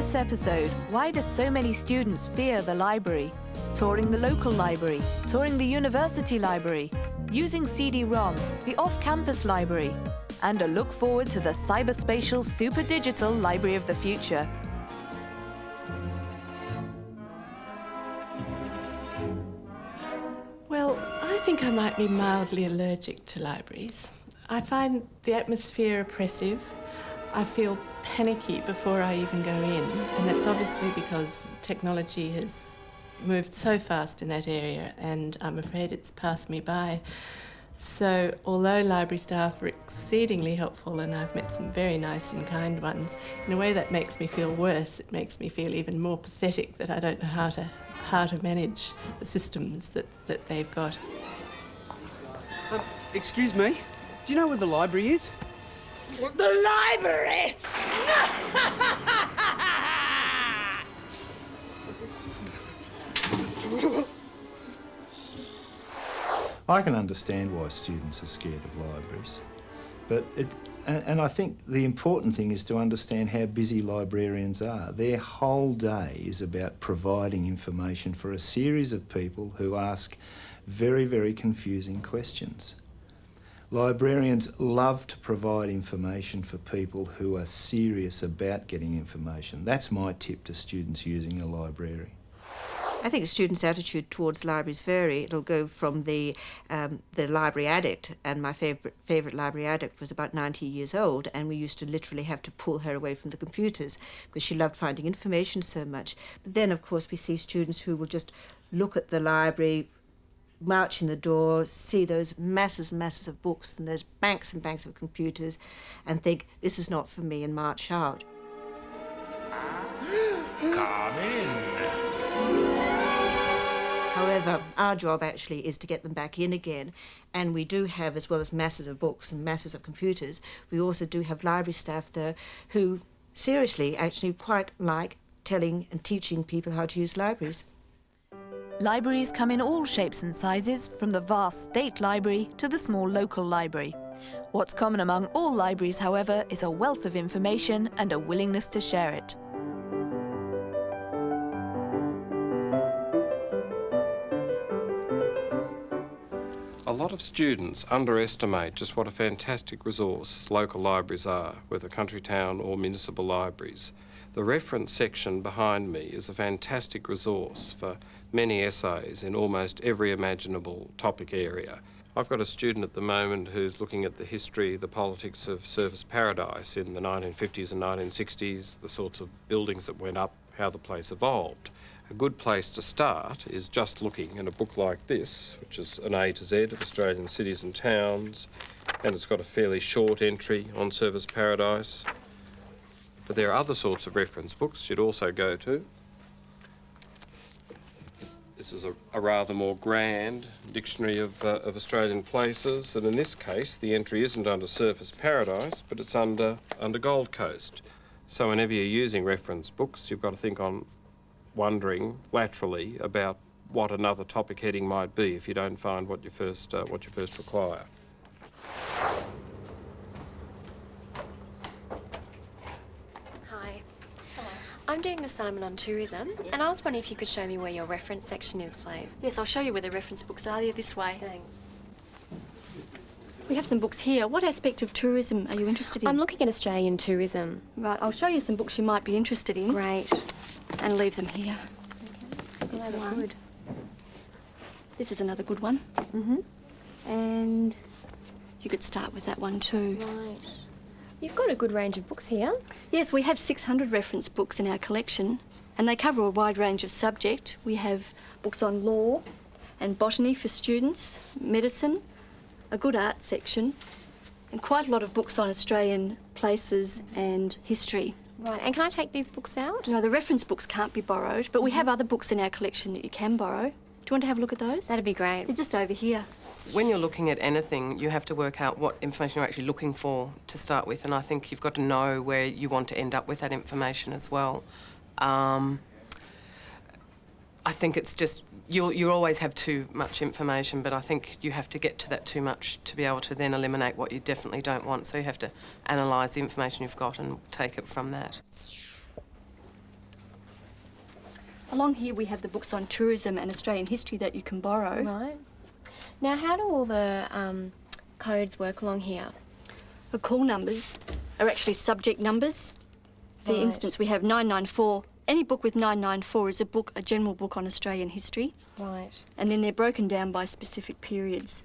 this episode, why do so many students fear the library? Touring the local library, touring the university library, using CD-ROM, the off-campus library, and a look forward to the cyberspatial super digital library of the future. Well, I think I might be mildly allergic to libraries. I find the atmosphere oppressive. I feel panicky before I even go in, and that's obviously because technology has moved so fast in that area, and I'm afraid it's passed me by. So although library staff are exceedingly helpful, and I've met some very nice and kind ones, in a way that makes me feel worse. It makes me feel even more pathetic that I don't know how to manage the systems that they've got. Excuse me, do you know where the library is? The library? I can understand why students are scared of libraries, but I think the important thing is to understand how busy librarians are. Their whole day is about providing information for a series of people who ask very, very confusing questions. Librarians love to provide information for people who are serious about getting information. That's my tip to students using a library. I think students' attitude towards libraries vary. It'll go from the library addict, and my favourite library addict was about 90 years old, and we used to literally have to pull her away from the computers because she loved finding information so much. But then, of course, we see students who will just look at the library, march in the door, see those masses and masses of books and those banks and banks of computers and think, this is not for me, and march out. Come in. However, our job actually is to get them back in again, and we do have, as well as masses of books and masses of computers, we also do have library staff there who seriously actually quite like telling and teaching people how to use libraries. Libraries come in all shapes and sizes, from the vast state library to the small local library. What's common among all libraries, however, is a wealth of information and a willingness to share it. A lot of students underestimate just what a fantastic resource local libraries are, whether country town or municipal libraries. The reference section behind me is a fantastic resource for many essays in almost every imaginable topic area. I've got a student at the moment who's looking at the history, the politics of Surfers Paradise in the 1950s and 1960s, the sorts of buildings that went up, how the place evolved. A good place to start is just looking in a book like this, which is an A to Z of Australian cities and towns, and it's got a fairly short entry on Surfers Paradise. But there are other sorts of reference books you'd also go to. This is a rather more grand dictionary of Australian places, and in this case the entry isn't under Surfers Paradise, but it's under Gold Coast. So whenever you're using reference books, you've got to think on wondering laterally about what another topic heading might be if you don't find what you first require. Hi. Hello. I'm doing an assignment on tourism, and I was wondering if you could show me where your reference section is, please. Yes, I'll show you where the reference books are. They're this way. Thanks. We have some books here. What aspect of tourism are you interested in? I'm looking at Australian tourism. Right, I'll show you some books you might be interested in. Great. And leave them here. Okay. There's one. Good. This is another good one. And you could start with that one too. Right. You've got a good range of books here. Yes, we have 600 reference books in our collection, and they cover a wide range of subject. We have books on law and botany for students, medicine, a good art section, and quite a lot of books on Australian places and history. Right, and can I take these books out? No, the reference books can't be borrowed, but we have other books in our collection that you can borrow. Do you want to have a look at those? That'd be great. They're just over here. When you're looking at anything, you have to work out what information you're actually looking for to start with, and I think you've got to know where you want to end up with that information as well. I think it's just, you'll always have too much information, but I think you have to get to that too much to be able to then eliminate what you definitely don't want. So you have to analyse the information you've got and take it from that. Along here we have the books on tourism and Australian history that you can borrow. Right. Now, how do all the codes work along here? The call numbers are actually subject numbers. For Right. instance, we have 994. Any book with 994 is a general book on Australian history. Right. And then they're broken down by specific periods.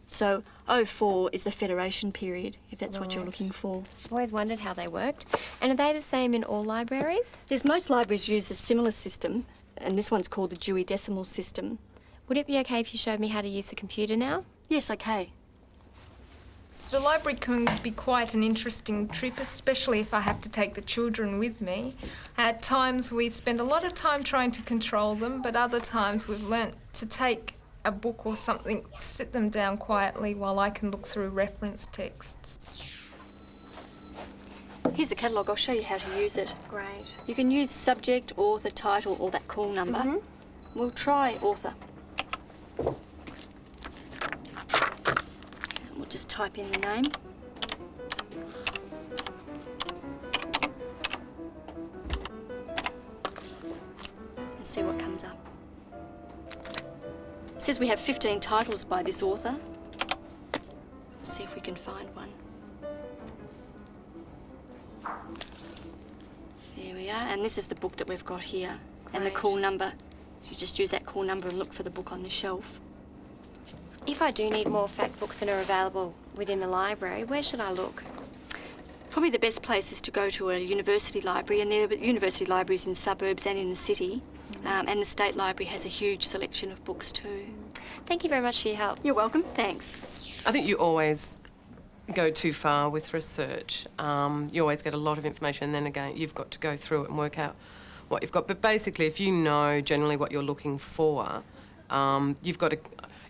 So 04 is the Federation period, if that's what you're Right. looking for. I've always wondered how they worked. And are they the same in all libraries? Yes, most libraries use a similar system, and this one's called the Dewey Decimal System. Would it be okay if you showed me how to use the computer now? Yes, okay. The library can be quite an interesting trip, especially if I have to take the children with me. At times we spend a lot of time trying to control them, but other times we've learnt to take a book or something to sit them down quietly while I can look through reference texts. Here's a catalogue. I'll show you how to use it. Great. You can use subject, author, title, or that call number. We'll try author. And we'll just type in the name. And see what comes up. It says we have 15 titles by this author. See if we can find one. There we are, and this is the book that we've got here. And the Great. call number. So you just use that call number and look for the book on the shelf. If I do need more fact books that are available within the library, where should I look? Probably the best place is to go to a university library, and there are university libraries in suburbs and in the city. And the State Library has a huge selection of books too. Thank you very much for your help. You're welcome. Thanks. I think you always go too far with research. You always get a lot of information, and then again, you've got to go through it and work out what you've got. But basically, if you know generally what you're looking for, you've got to...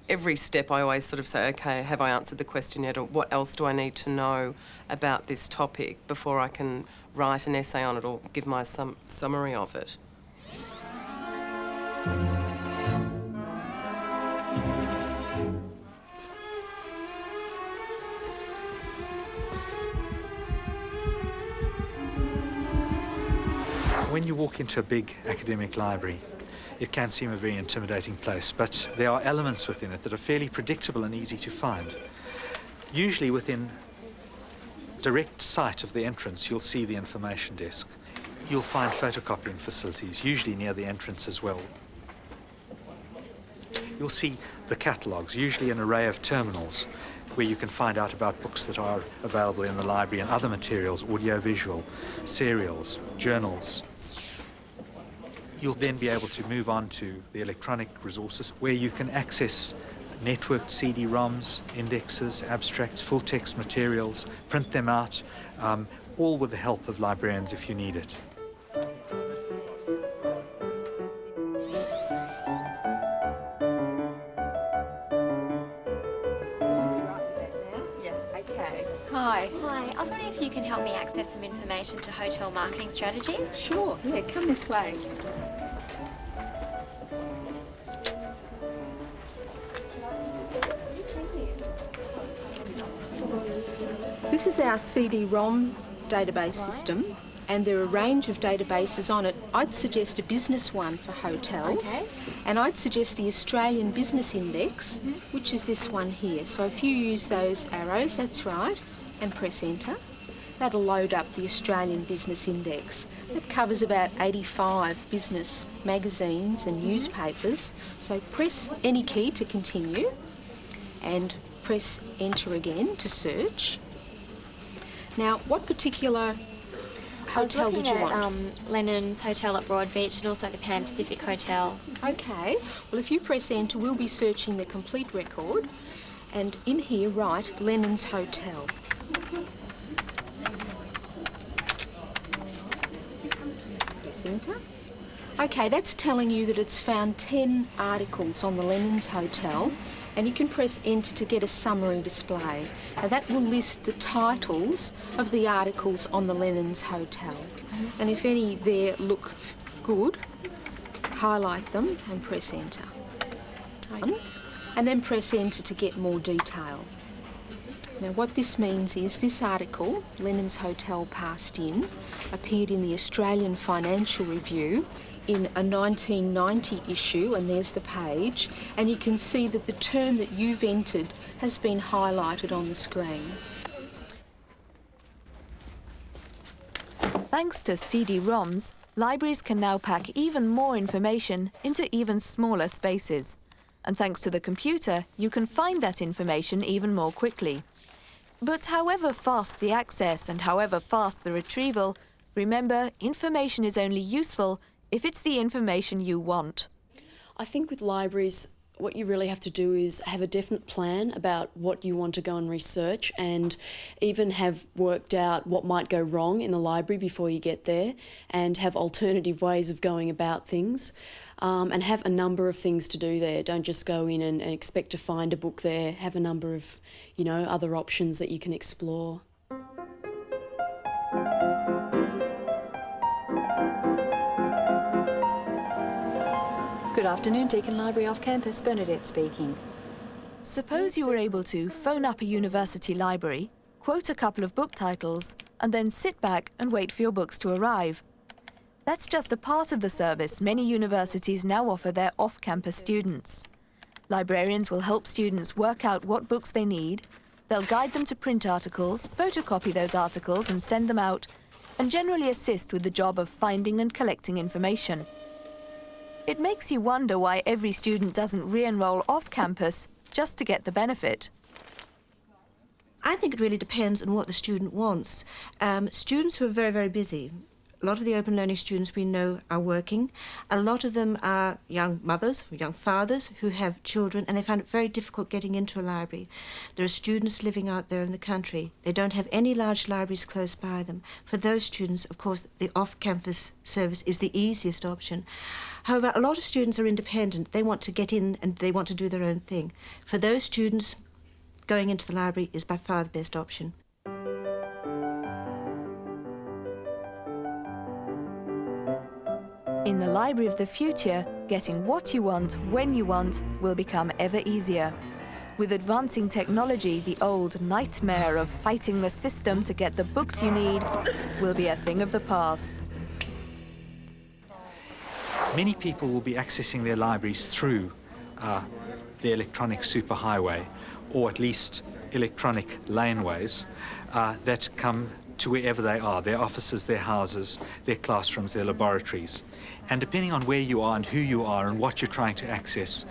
Every step I always sort of say, okay, have I answered the question yet, or what else do I need to know about this topic before I can write an essay on it or give my summary of it. When you walk into a big academic library, it can seem a very intimidating place, but there are elements within it that are fairly predictable and easy to find. Usually within direct sight of the entrance, you'll see the information desk. You'll find photocopying facilities, usually near the entrance as well. You'll see the catalogues, usually an array of terminals, where you can find out about books that are available in the library and other materials, audiovisual, serials, journals. You'll then be able to move on to the electronic resources where you can access networked CD-ROMs, indexes, abstracts, full-text materials, print them out, all with the help of librarians if you need it. Hi. Hi, I was wondering if you can help me access some information to hotel marketing strategies. Sure, yeah, come this way. This is our CD-ROM database system, and there are a range of databases on it. I'd suggest a business one for hotels, and I'd suggest the Australian Business Index, which is this one here. So if you use those arrows, that's right, and press enter, that'll load up the Australian Business Index. It covers about 85 business magazines and newspapers. So press any key to continue, and press enter again to search. Now, what particular hotel did you want? Lennon's Hotel at Broadbeach and also the Pan Pacific Hotel. Okay, well if you press enter, we'll be searching the complete record, and in here write Lennon's Hotel. Press enter. Okay, that's telling you that it's found 10 articles on the Lennon's Hotel, and you can press enter to get a summary display. Now that will list the titles of the articles on the Lennon's Hotel. And if any there look good, highlight them and press enter. And then press enter to get more detail. Now what this means is this article, Lennon's Hotel Passed In, appeared in the Australian Financial Review in a 1990 issue, and there's the page, and you can see that the term that you've entered has been highlighted on the screen. Thanks to CD-ROMs, libraries can now pack even more information into even smaller spaces. And thanks to the computer, you can find that information even more quickly. But however fast the access and however fast the retrieval, remember, information is only useful if it's the information you want. I think with libraries, what you really have to do is have a definite plan about what you want to go and research, and even have worked out what might go wrong in the library before you get there, and have alternative ways of going about things, and have a number of things to do there. Don't just go in and expect to find a book there. Have a number of, you know, other options that you can explore. Good afternoon, Deakin Library off campus. Bernadette speaking. Suppose you were able to phone up a university library, quote a couple of book titles, and then sit back and wait for your books to arrive. That's just a part of the service many universities now offer their off-campus students. Librarians will help students work out what books they need, they'll guide them to print articles, photocopy those articles and send them out, and generally assist with the job of finding and collecting information. It makes you wonder why every student doesn't re-enroll off-campus just to get the benefit. I think it really depends on what the student wants. Students who are very, very busy, a lot of the open learning students we know are working. A lot of them are young mothers, young fathers who have children, and they find it very difficult getting into a library. There are students living out there in the country. They don't have any large libraries close by them. For those students, of course, the off-campus service is the easiest option. However, a lot of students are independent. They want to get in and they want to do their own thing. For those students, going into the library is by far the best option. In the library of the future, getting what you want, when you want, will become ever easier. With advancing technology, the old nightmare of fighting the system to get the books you need will be a thing of the past. Many people will be accessing their libraries through the electronic superhighway, or at least electronic laneways that come to wherever they are, their offices, their houses, their classrooms, their laboratories. And depending on where you are and who you are and what you're trying to access,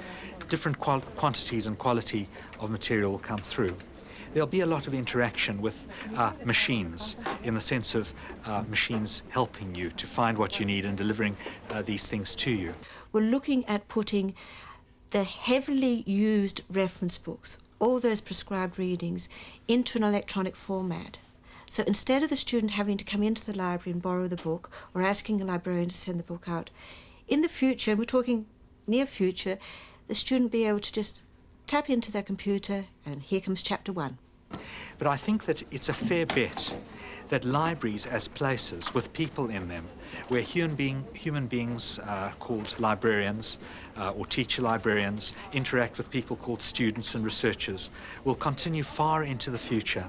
different quantities and quality of material will come through. There'll be a lot of interaction with machines, in the sense of machines helping you to find what you need and delivering these things to you. We're looking at putting the heavily used reference books, all those prescribed readings, into an electronic format. So instead of the student having to come into the library and borrow the book, or asking a librarian to send the book out, in the future, and we're talking near future, the student be able to just tap into their computer and here comes chapter 1. But I think that it's a fair bet that libraries as places with people in them, where human beings called librarians or teacher librarians interact with people called students and researchers, will continue far into the future.